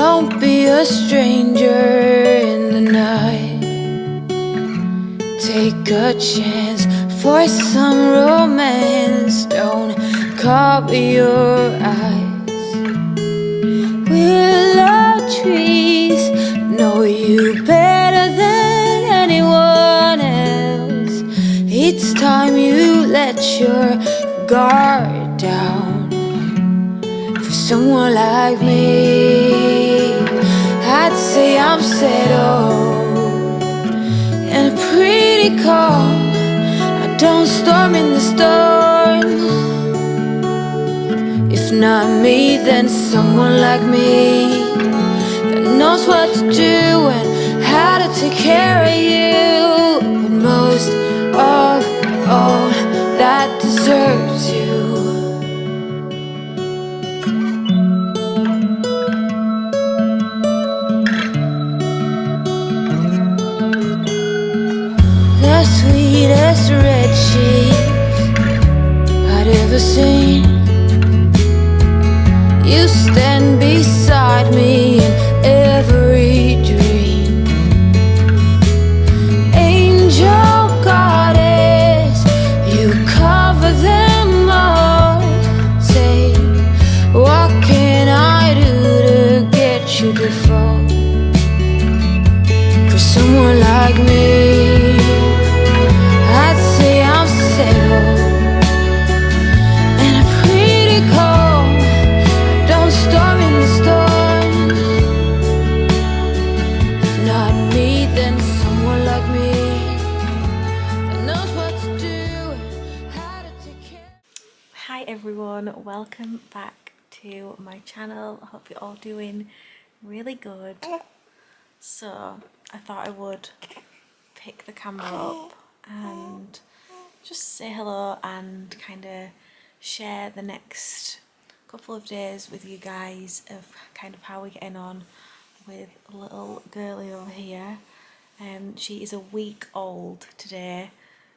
Don't be a stranger in the night. Take a chance for some romance. Don't cover your eyes. Willow trees know you better than anyone else. It's time you let your guard down for someone like me. I'd say I'm settled and pretty calm. I don't storm in the storm. If not me, then someone like me that knows what to do and how to take care of you. But most of all, that deserves you. The sweetest red cheese I'd ever seen. You stand beside me in every dream. Angel goddess, you cover them all. Say, what can I do to get you to fall for someone like me? I'd say I'm settled and I'm pretty cold. Don't storm in the storm. If not me, then someone like me that knows what to do and how to take care. Hi everyone, welcome back to my channel. I hope you're all doing really good. So I thought I would pick the camera up and just say hello and kind of share the next couple of days with you guys of kind of how we're getting on with little girlie over here. She is a week old today,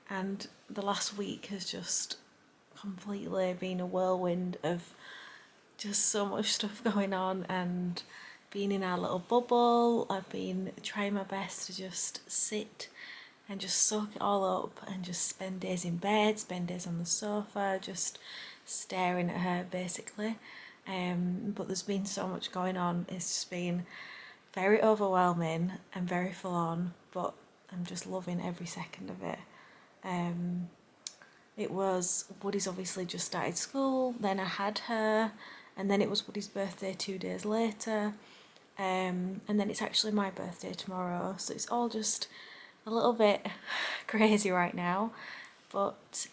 and the last week has just completely been a whirlwind of just so much stuff going on and being in our little bubble. I've been trying my best to just sit and just soak it all up and just spend days in bed, spend days on the sofa, just staring at her basically. But there's been so much going on. It's just been very overwhelming and very full on, but I'm just loving every second of it. It was Woody's obviously just started school, then I had her, and then it was Woody's birthday 2 days later, and then it's actually my birthday tomorrow, so it's all just a little bit crazy right now. But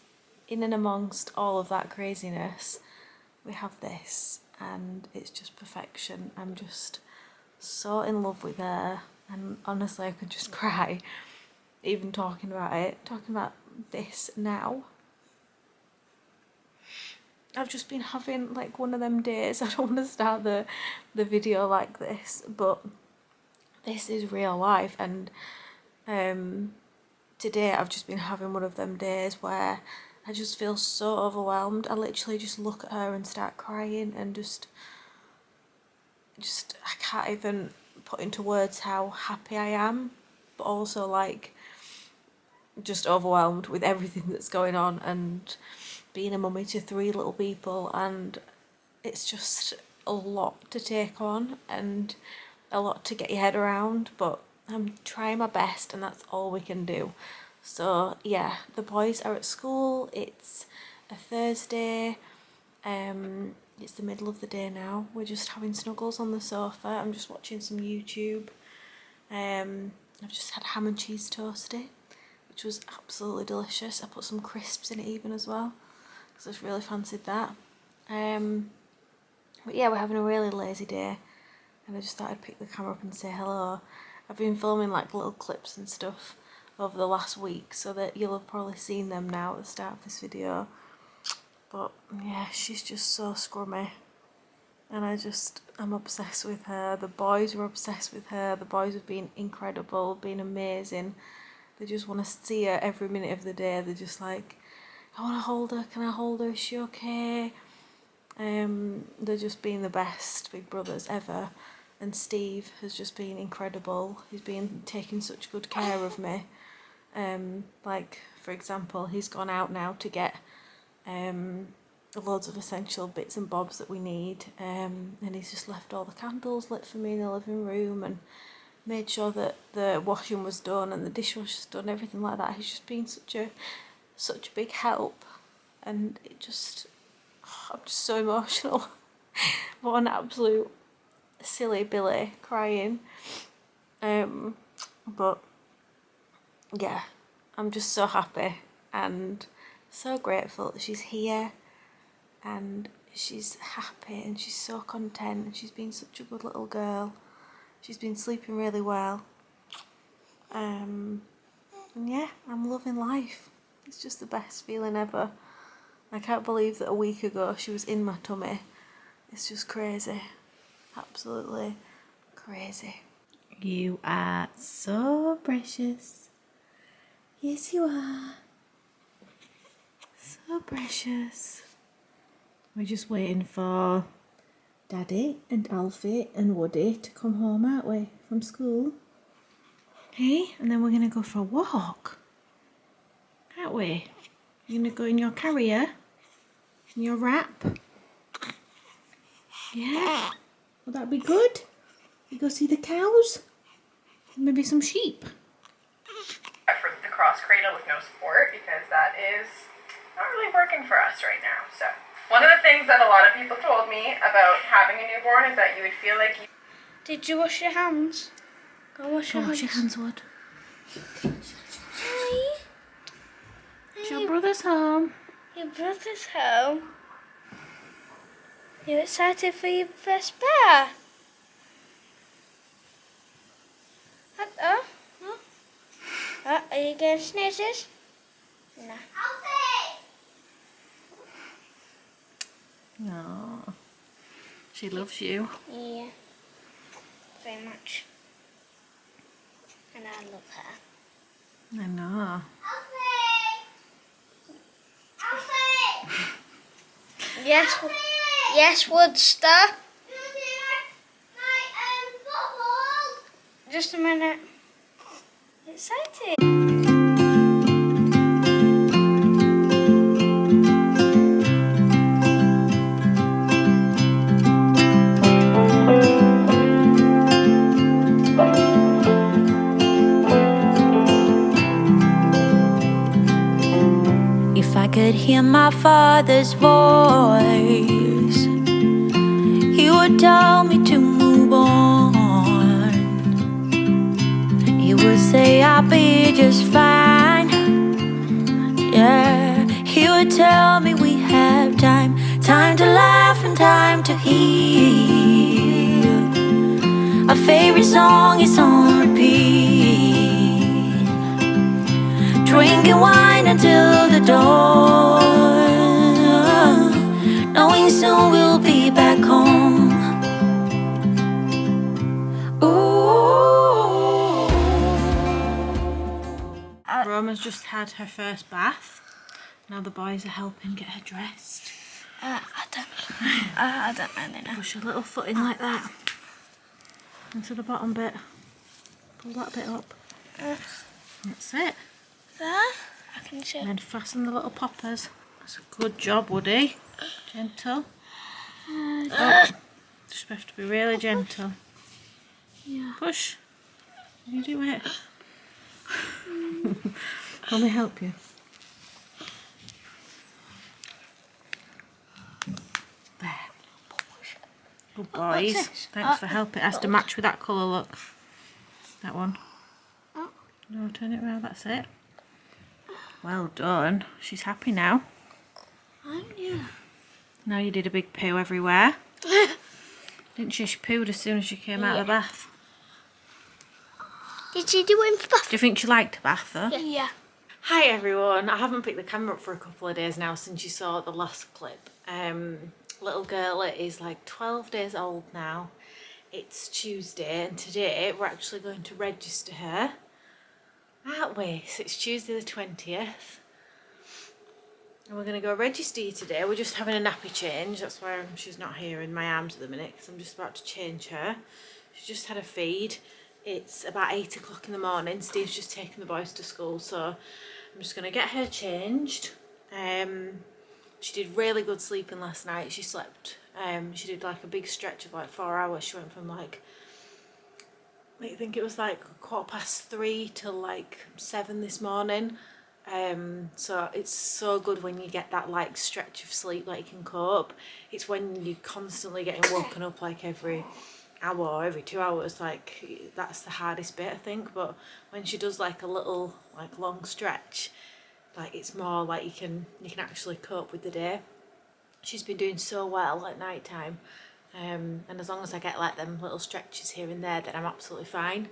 in and amongst all of that craziness, we have this, and it's just perfection. I'm just so in love with her, and honestly I could just cry even talking about this now. I've just been having like one of them days. I don't want to start the video like this, but this is real life, and today I've just been having one of them days where I just feel so overwhelmed. I literally just look at her and start crying, and just I can't even put into words how happy I am, but also like just overwhelmed with everything that's going on and being a mummy to 3 little people, and it's just a lot to take on and a lot to get your head around, but I'm trying my best and that's all we can do. So yeah, the boys are at school. It's a Thursday. It's the middle of the day now. We're just having snuggles on the sofa. I'm just watching some YouTube. I've just had ham and cheese toasty, which was absolutely delicious. I put some crisps in it even as well, because I just really fancied that. But yeah, we're having a really lazy day, and I just thought I'd pick the camera up and say hello. I've been filming like little clips and stuff over the last week, so that you'll have probably seen them now at the start of this video. But yeah, she's just so scrummy, and I'm obsessed with her. The boys were obsessed with her. The boys have been incredible, been amazing. They just want to see her every minute of the day. They're just like, I want to hold her, can I hold her, is she okay? They're just being the best big brothers ever. and Steve has just been incredible. He's been taking such good care of me. Like, for example, he's gone out now to get loads of essential bits and bobs that we need, and he's just left all the candles lit for me in the living room and made sure that the washing was done and the dishwasher's done, everything like that. He's just been such a big help, and it just, I'm just so emotional. What an absolute silly Billy, crying. But yeah, I'm just so happy and so grateful that she's here and she's happy and she's so content and she's been such a good little girl. She's been sleeping really well. And yeah, I'm loving life. It's just the best feeling ever. I can't believe that a week ago she was in my tummy. It's just crazy. Absolutely crazy. You are so precious. Yes, you are. So precious. We're just waiting for Daddy and Alfie and Woody to come home, aren't we, from school? Hey, and then we're going to go for a walk. Aren't we? You're going to go in your carrier? In your wrap? Yeah? Will that be good? You go see the cows? Maybe some sheep? For the cross cradle with no support, because that is not really working for us right now. So one of the things that a lot of people told me about having a newborn is that you would feel like you... Did you wash your hands? Go wash your hands. Wash your hands, Wood. Hi. Is your brother's home? Your brother's home. You excited for your first bear? Oh, no. Oh, are you getting sneezes? No. No. She loves you. Yeah. Very much. And I love her. I know. Yes, yes, Woodster. Just a minute. Excited. If I could hear my father's voice, he would tell me to move on. He would say I'll be just fine. Yeah, he would tell me we have time, time to laugh and time to heal. Our favorite song is on repeat, drinking wine until the dawn, knowing soon we'll be back home. Ooh. Roma's just had her first bath. Now the boys are helping get her dressed. I don't really know. Push your little foot in like that into the bottom bit. Pull that bit up. That's it. There? I can show. And then fasten the little poppers. That's a good job, Woody. Gentle. Oh, just have to be really gentle. Yeah. Push. You do it. Let me help you. There. Good boys. Thanks for helping. It has to match with that colour, look. That one. No, turn it around, that's it. Well done. She's happy now. Aren't you? Now you did a big poo everywhere. Didn't she? She pooed as soon as she came out of the bath. Did you do it in bath? Do you think she liked the bath though? Yeah. Hi everyone. I haven't picked the camera up for a couple of days now since you saw the last clip. Little girl is like 12 days old now. It's Tuesday and today we're actually going to register her. Aren't we? So it's Tuesday the 20th. And we're going to go register you today. We're just having a nappy change. That's why she's not here in my arms at the minute, because I'm just about to change her. She just had a feed. It's about 8 o'clock in the morning. Steve's just taking the boys to school, so I'm just going to get her changed. She did really good sleeping last night. She slept, she did like a big stretch of like 4 hours. She went from like, I think it was like 3:15 till like 7 this morning. So it's so good when you get that like stretch of sleep that you can cope. It's when you're constantly getting woken up like every hour or every 2 hours, like that's the hardest bit I think. But when she does like a little like long stretch, like it's more like you can actually cope with the day. She's been doing so well at night time, and as long as I get like them little stretches here and there, then I'm absolutely fine.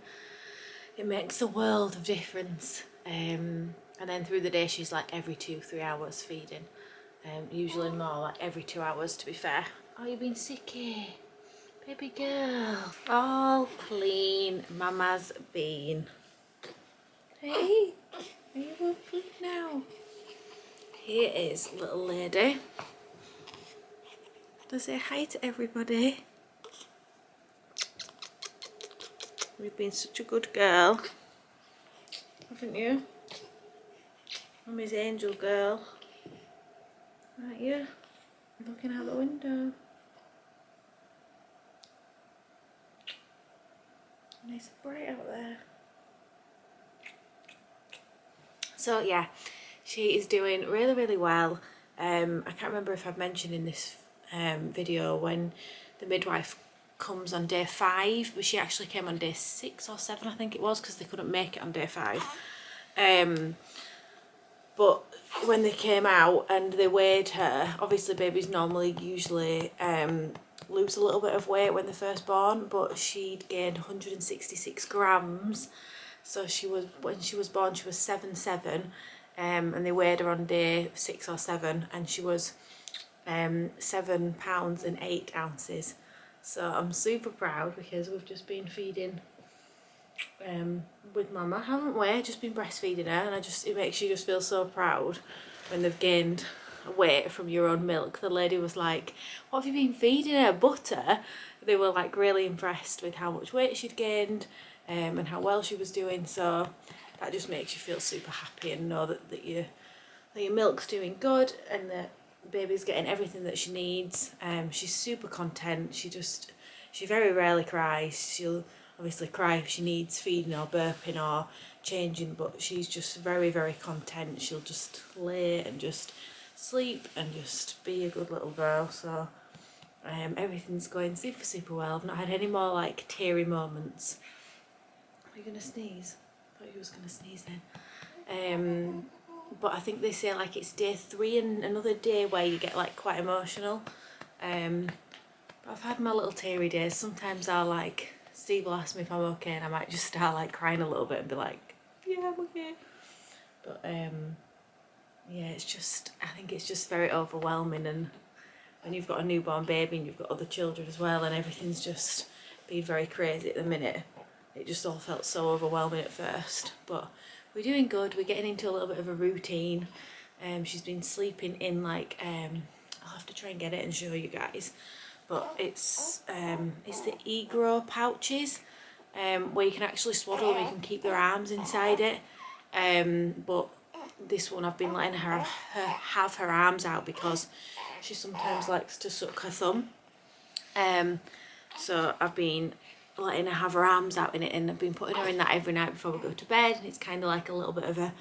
It makes a world of difference. And then through the day she's like every 2-3 hours feeding, usually more like every 2 hours to be fair. Oh, you've been sicky, baby girl. All clean mama's been. Hey, are you all clean now? Here is little lady. Does say hi to everybody. You've been such a good girl, haven't you? Mummy's angel girl. Aren't you? Looking out the window. Nice and bright out there. So yeah, she is doing really, really well. I can't remember if I've mentioned in this video when the midwife comes on day 5, but she actually came on day 6 or 7 I think it was, because they couldn't make it on day 5. But when they came out and they weighed her, obviously babies usually lose a little bit of weight when they're first born, but she'd gained 166 grams. So when she was born she was 7'7", and they weighed her on day 6 or 7 and she was 7 pounds and 8 ounces. So I'm super proud because we've just been feeding with mama, haven't we? Just been breastfeeding her, and it makes you just feel so proud when they've gained weight from your own milk. The lady was like, what have you been feeding her, butter? They were like really impressed with how much weight she'd gained, and how well she was doing. So that just makes you feel super happy and know that your milk's doing good and that baby's getting everything that she needs. She's super content. She very rarely cries. She'll obviously cry if she needs feeding or burping or changing, but she's just very, very content. She'll just lay and just sleep and just be a good little girl. So everything's going super, super well. I've not had any more like teary moments. Are you gonna sneeze? I thought you was gonna sneeze then. But I think they say like it's day 3 and another day where you get like quite emotional. But I've had my little teary days. Sometimes Steve will ask me if I'm okay and I might just start like crying a little bit and be like, yeah, I'm okay. But yeah, I think it's just very overwhelming, and when you've got a newborn baby and you've got other children as well and everything's just been very crazy at the minute, it just all felt so overwhelming at first. But we're doing good, we're getting into a little bit of a routine. She's been sleeping in like, I'll have to try and get it and show you guys, but it's the eGrow pouches, where you can actually swaddle them, you can keep their arms inside it. But this one I've been letting her have her arms out because she sometimes likes to suck her thumb. So I've been letting her have her arms out in it, and I've been putting her in that every night before we go to bed, and it's kind of like a little bit of a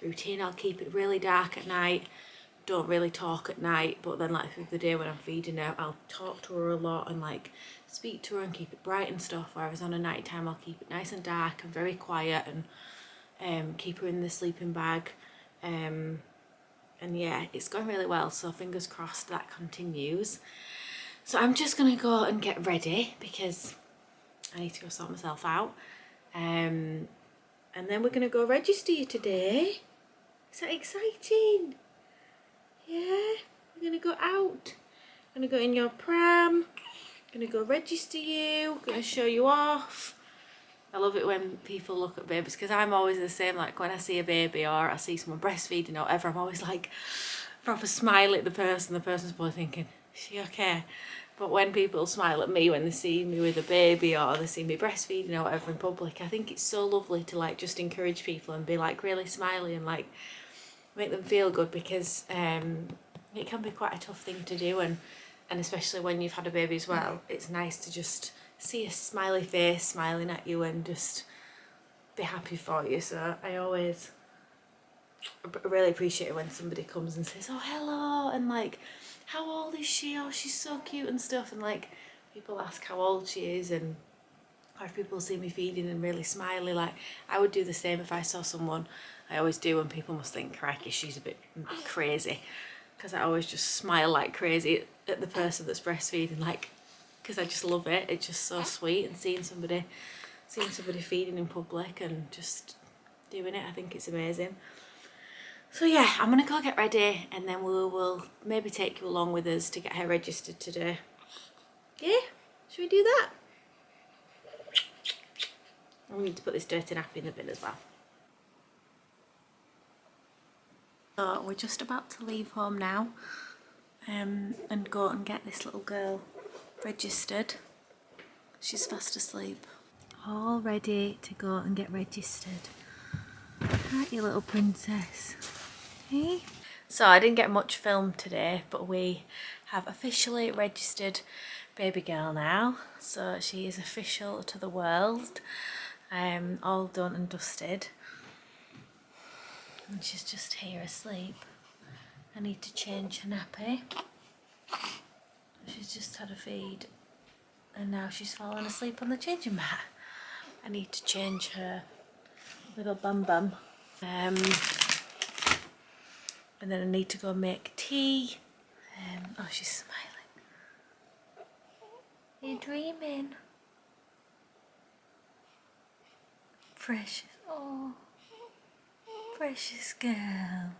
routine. I'll keep it really dark at night, don't really talk at night, but then like through the day when I'm feeding her, I'll talk to her a lot and like speak to her and keep it bright and stuff, whereas on a night time I'll keep it nice and dark and very quiet and keep her in the sleeping bag. And yeah, it's going really well, so fingers crossed that continues. So I'm just gonna go and get ready because I need to go sort myself out, and then we're gonna go register you today. Is that exciting? Yeah, we're gonna go out, gonna go in your pram, gonna go register you, gonna show you off. I love it when people look at babies, because I'm always the same, like when I see a baby or I see someone breastfeeding or whatever, I'm always like proper smile at the person's probably thinking, is she okay? But when people smile at me when they see me with a baby or they see me breastfeeding or whatever in public, I think it's so lovely to like just encourage people and be like really smiley and like make them feel good, because it can be quite a tough thing to do, and especially when you've had a baby as well, it's nice to just see a smiley face smiling at you and just be happy for you. So I always really appreciate it when somebody comes and says, oh hello, and like, how old is she? Oh, she's so cute and stuff. And like, people ask how old she is, and or if people see me feeding and really smiley, like I would do the same if I saw someone. I always do, and people must think, crikey, she's a bit crazy, because I always just smile like crazy at the person that's breastfeeding, like, because I just love it. It's just so sweet, and seeing somebody feeding in public and just doing it, I think it's amazing. So yeah, I'm gonna go get ready, and then we will maybe take you along with us to get her registered today. Yeah, should we do that? We need to put this dirty nappy in the bin as well. So we're just about to leave home now, and go and get this little girl registered. She's fast asleep. All ready to go and get registered. Aren't you, little princess? Hey? So I didn't get much filmed today, but we have officially registered baby girl now. So she is official to the world. All done and dusted. And she's just here asleep. I need to change her nappy. She's just had a feed and now she's fallen asleep on the changing mat. I need to change her little bum bum. And then I need to go make tea. Oh, she's smiling. Are you dreaming? Precious, oh, precious girl.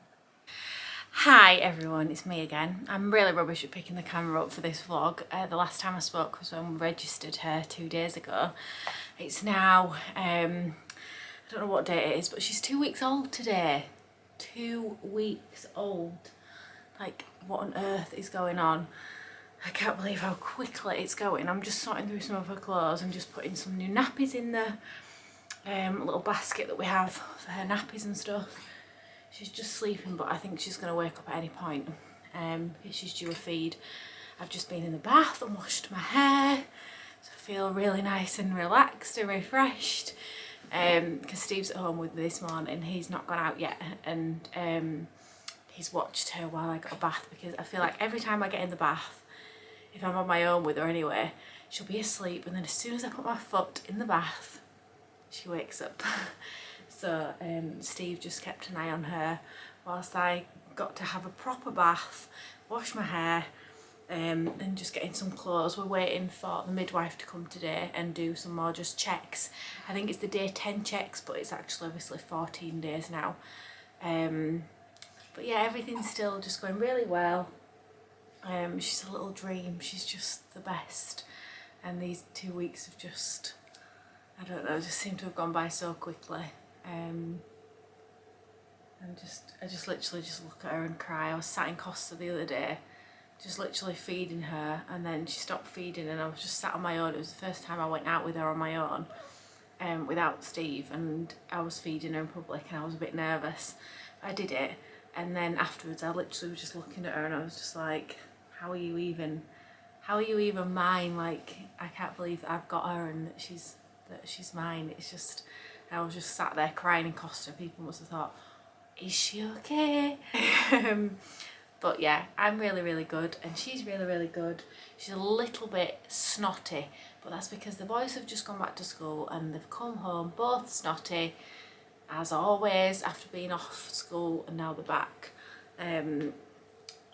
Hi everyone, it's me again. I'm really rubbish at picking the camera up for this vlog. The last time I spoke was when we registered her 2 days ago. It's now, I don't know what date it is, but she's 2 weeks old today. 2 weeks old. Like, what on earth is going on? I can't believe how quickly it's going. I'm just sorting through some of her clothes and just putting some new nappies in the little basket that we have for her nappies and stuff. She's just sleeping, but I think she's going to wake up at any point because she's due a feed. I've just been in the bath and washed my hair, so I feel really nice and relaxed and refreshed. Because Steve's at home with me this morning, he's not gone out yet, and he's watched her while I got a bath, because I feel like every time I get in the bath, if I'm on my own with her anyway, she'll be asleep, and then as soon as I put my foot in the bath, she wakes up. So Steve just kept an eye on her whilst I got to have a proper bath, wash my hair, and just get in some clothes. We're waiting for the midwife to come today and do some more just checks. I think it's the day 10 checks, but it's actually obviously 14 days now. But yeah, everything's still just going really well. She's a little dream. She's just the best. And these 2 weeks have just, I don't know, just seem to have gone by so quickly. And I just literally just look at her and cry. I was sat in Costa the other day, just literally feeding her, and then she stopped feeding and I was just sat on my own. It was the first time I went out with her on my own, without Steve, and I was feeding her in public and I was a bit nervous. I did it, and then afterwards I literally was just looking at her and I was just like, how are you even mine? Like, I can't believe that I've got her and that she's mine. It's just, I was just sat there crying in Costa. People must have thought, is she okay? But yeah, I'm really, really good, and she's really, really good. She's a little bit snotty, but that's because the boys have just gone back to school and they've come home both snotty, as always, after being off school, and now they're back. And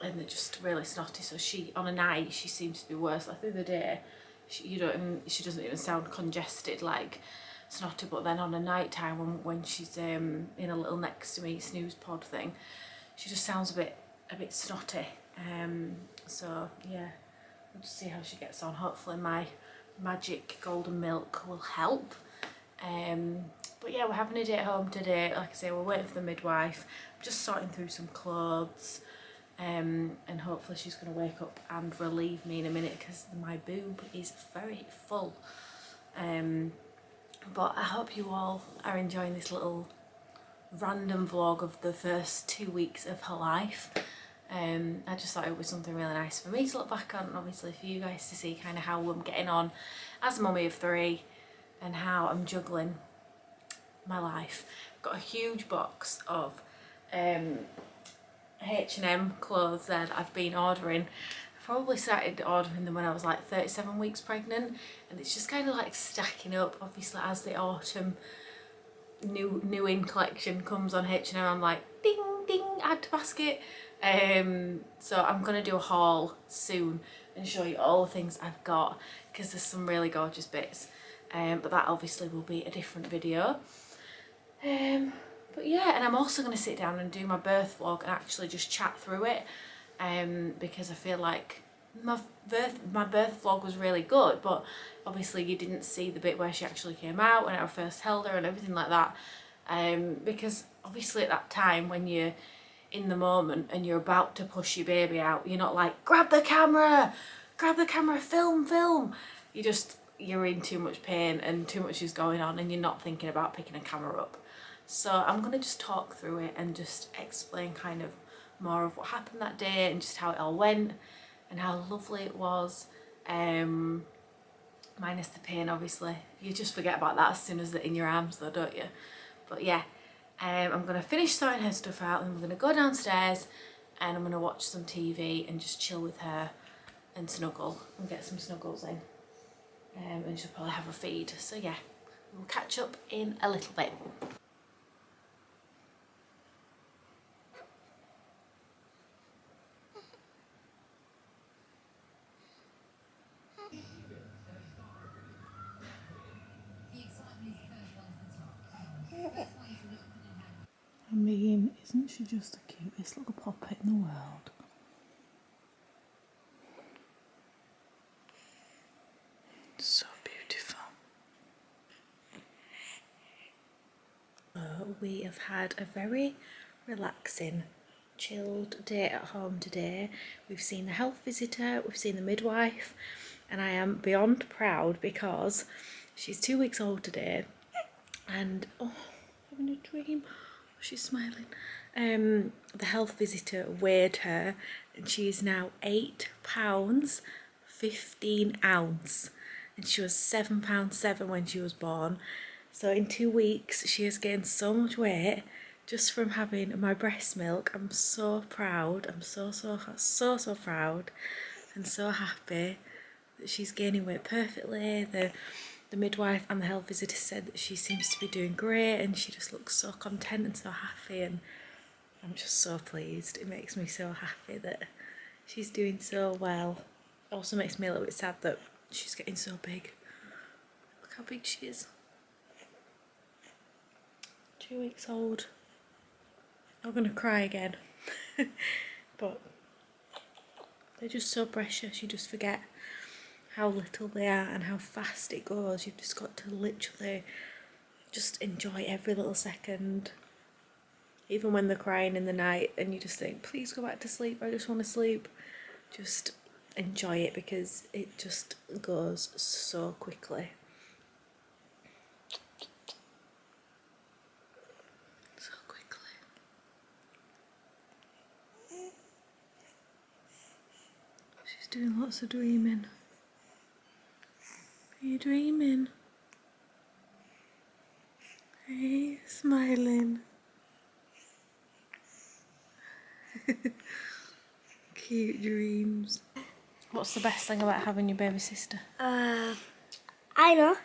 they're just really snotty, so she, on a night, she seems to be worse. Like the other day, she doesn't even sound congested like snotty, but then on a night time when she's in a little next to me snooze pod thing, she just sounds a bit snotty. So yeah, we'll just see how she gets on. Hopefully my magic golden milk will help. But yeah, we're having a day at home today. Like I say, we're waiting for the midwife. I'm just sorting through some clothes. and hopefully she's going to wake up and relieve me in a minute because my boob is very full. But I hope you all are enjoying this little random vlog of the first 2 weeks of her life. I just thought it was something really nice for me to look back on, and obviously for you guys to see kind of how I'm getting on as a mummy of 3 and how I'm juggling my life. I've got a huge box of H&M clothes that I've been ordering. I probably started ordering them when I was like 37 weeks pregnant, and it's just kind of like stacking up. Obviously as the autumn new in collection comes on H&M, I'm like ding ding, add to basket. So I'm gonna do a haul soon and show you all the things I've got, because there's some really gorgeous bits, but that obviously will be a different video. But yeah, and I'm also going to sit down and do my birth vlog and actually just chat through it, because I feel like my birth vlog was really good, but obviously you didn't see the bit where she actually came out when I first held her and everything like that, because obviously at that time when you're in the moment and you're about to push your baby out, you're not like grab the camera, film. You're in too much pain and too much is going on and you're not thinking about picking a camera up. So I'm going to just talk through it and just explain kind of more of what happened that day and just how it all went and how lovely it was, minus the pain obviously. You just forget about that as soon as they're in your arms though, don't you? But yeah, I'm going to finish sorting her stuff out and we're going to go downstairs and I'm going to watch some TV and just chill with her and snuggle and get some snuggles in, and she'll probably have a feed. So yeah, we'll catch up in a little bit. I mean, isn't she just the cutest little poppet in the world? So beautiful. We have had a very relaxing, chilled day at home today. We've seen the health visitor, we've seen the midwife, and I am beyond proud because she's 2 weeks old today and having a dream. She's smiling. The health visitor weighed her and she is now 8 pounds 15 ounce, and she was 7 pounds 7 when she was born. So in 2 weeks she has gained so much weight just from having my breast milk. I'm so proud. I'm so proud and so happy that she's gaining weight perfectly. The midwife and the health visitor said that she seems to be doing great and she just looks so content and so happy, and I'm just so pleased. It makes me so happy that she's doing so well. It also makes me a little bit sad that she's getting so big. Look how big she is. 2 weeks old. I'm gonna cry again. But they're just so precious. You just forget how little they are and how fast it goes. You've just got to literally just enjoy every little second. Even when they're crying in the night and you just think, please go back to sleep, I just want to sleep. Just enjoy it because it just goes so quickly. So quickly. She's doing lots of dreaming. Are you dreaming? Hey, smiling. Cute dreams. What's the best thing about having your baby sister? I know.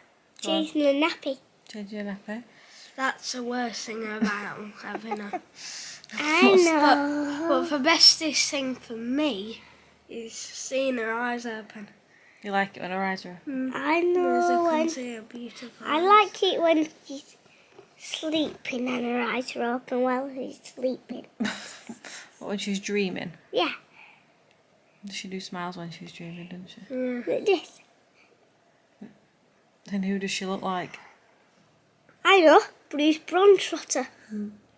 Changing the nappy. Changing your nappy? That's the worst thing about having a... I know. But the bestest thing for me is seeing her eyes open. You like it when her eyes are open? I know. I can see her beautiful. I like it when she's sleeping and her eyes are open while she's sleeping. What, when she's dreaming? Yeah. She do smiles when she's dreaming, doesn't she? Like this. And who does she look like? I know. Bruce Browntrotter.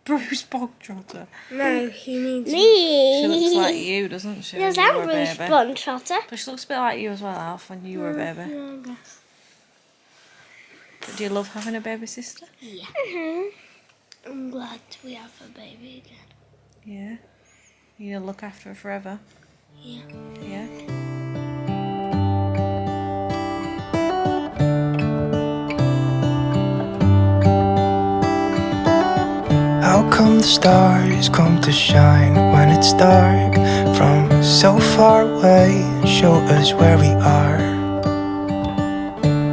Bruce Bogtrotter. No, he needs She looks like you, doesn't she? Yes, when you I'm were a Bruce baby? Bogtrotter. But she looks a bit like you as well, Alf, when you were a baby. Yeah, I guess. But do you love having a baby sister? Yeah. I'm glad we have a baby again. Yeah. You look after her forever? Yeah. Yeah. How come the stars come to shine when it's dark from so far away and show us where we are?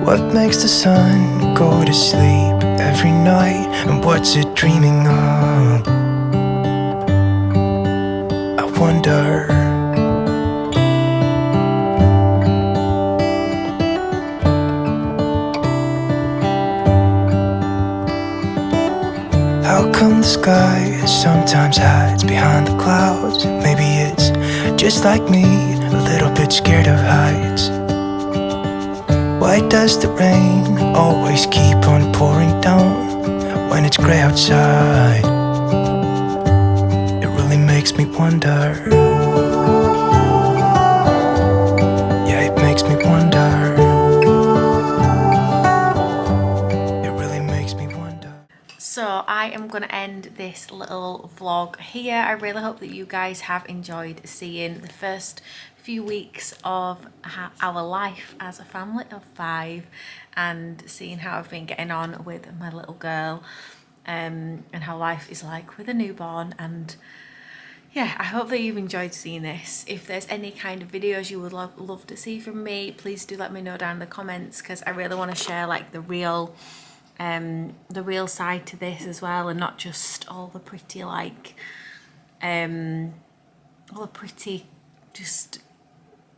What makes the sun go to sleep every night, and what's it dreaming of? I wonder. How come the sky sometimes hides behind the clouds? Maybe it's just like me, a little bit scared of heights. Why does the rain always keep on pouring down when it's grey outside? It really makes me wonder. Yeah, it makes me wonder. It really makes me wonder. So I am going to end this little vlog here. I really hope that you guys have enjoyed seeing the first few weeks of our life as a family of 5 and seeing how I've been getting on with my little girl, and how life is like with a newborn. And yeah, I hope that you've enjoyed seeing this. If there's any kind of videos you would love to see from me, please do let me know down in the comments, because I really want to share like the real side to this as well, and not just all the pretty like all the pretty just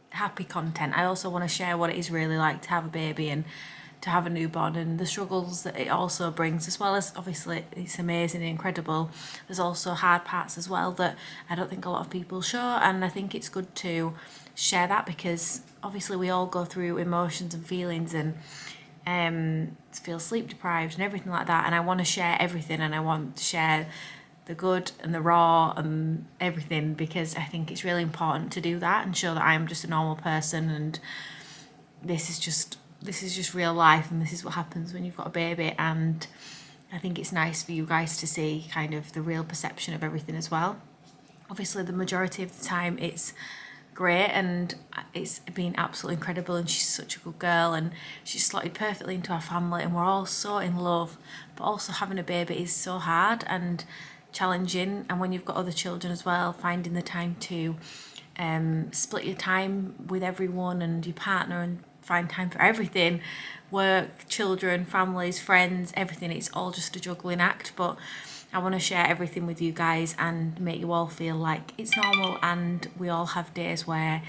happy content. I also want to share what it is really like to have a baby and to have a newborn, and the struggles that it also brings, as well as obviously it's amazing and incredible. There's also hard parts as well that I don't think a lot of people show, and I think it's good to share that, because obviously we all go through emotions and feelings and feel sleep deprived and everything like that, and I want to share everything, and I want to share the good and the raw and everything, because I think it's really important to do that and show that I am just a normal person, and this is just real life, and this is what happens when you've got a baby. And I think it's nice for you guys to see kind of the real perception of everything as well. Obviously the majority of the time it's great and it's been absolutely incredible, and she's such a good girl and she's slotted perfectly into our family and we're all so in love. But also having a baby is so hard and challenging, and when you've got other children as well, finding the time to split your time with everyone and your partner and find time for everything, work, children, families, friends, everything. It's all just a juggling act, but I want to share everything with you guys and make you all feel like it's normal, and we all have days where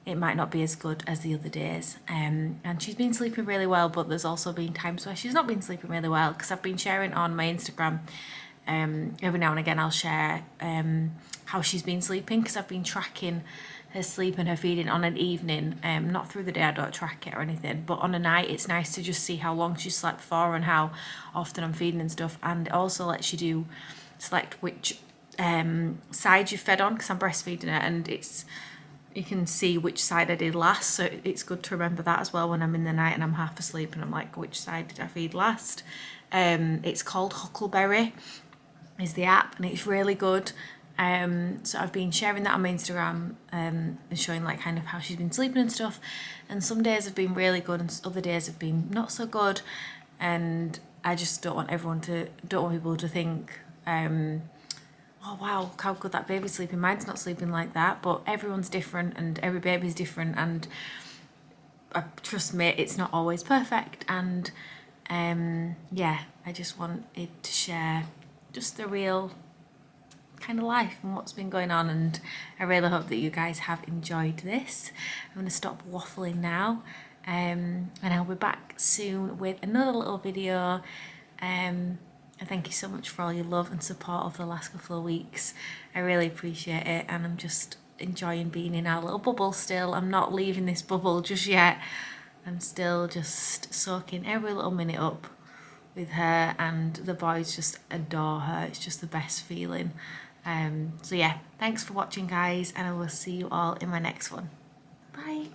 it might not be as good as the other days. And she's been sleeping really well, but there's also been times where she's not been sleeping really well, because I've been sharing on my Instagram every now and again. I'll share how she's been sleeping, because I've been tracking her sleep and her feeding on an evening, not through the day, I don't track it or anything, but on a night it's nice to just see how long she slept for and how often I'm feeding and stuff. And it also lets you select which side you fed on, because I'm breastfeeding her, and you can see which side I did last, so it's good to remember that as well when I'm in the night and I'm half asleep and I'm like, which side did I feed last? It's called Huckleberry is the app, and it's really good. So I've been sharing that on my Instagram and showing like kind of how she's been sleeping and stuff, and some days have been really good and other days have been not so good, and I just don't want people to think oh wow, how good that baby's sleeping, mine's not sleeping like that. But everyone's different and every baby's different, and trust me, it's not always perfect. And yeah, I just wanted to share just the real kind of life and what's been going on, and I really hope that you guys have enjoyed this. I'm going to stop waffling now, and I'll be back soon with another little video. And thank you so much for all your love and support of the last couple of weeks. I really appreciate it, and I'm just enjoying being in our little bubble still. I'm not leaving this bubble just yet. I'm still just soaking every little minute up with her, and the boys just adore her. It's just the best feeling. So yeah, thanks for watching guys, and I will see you all in my next one. Bye.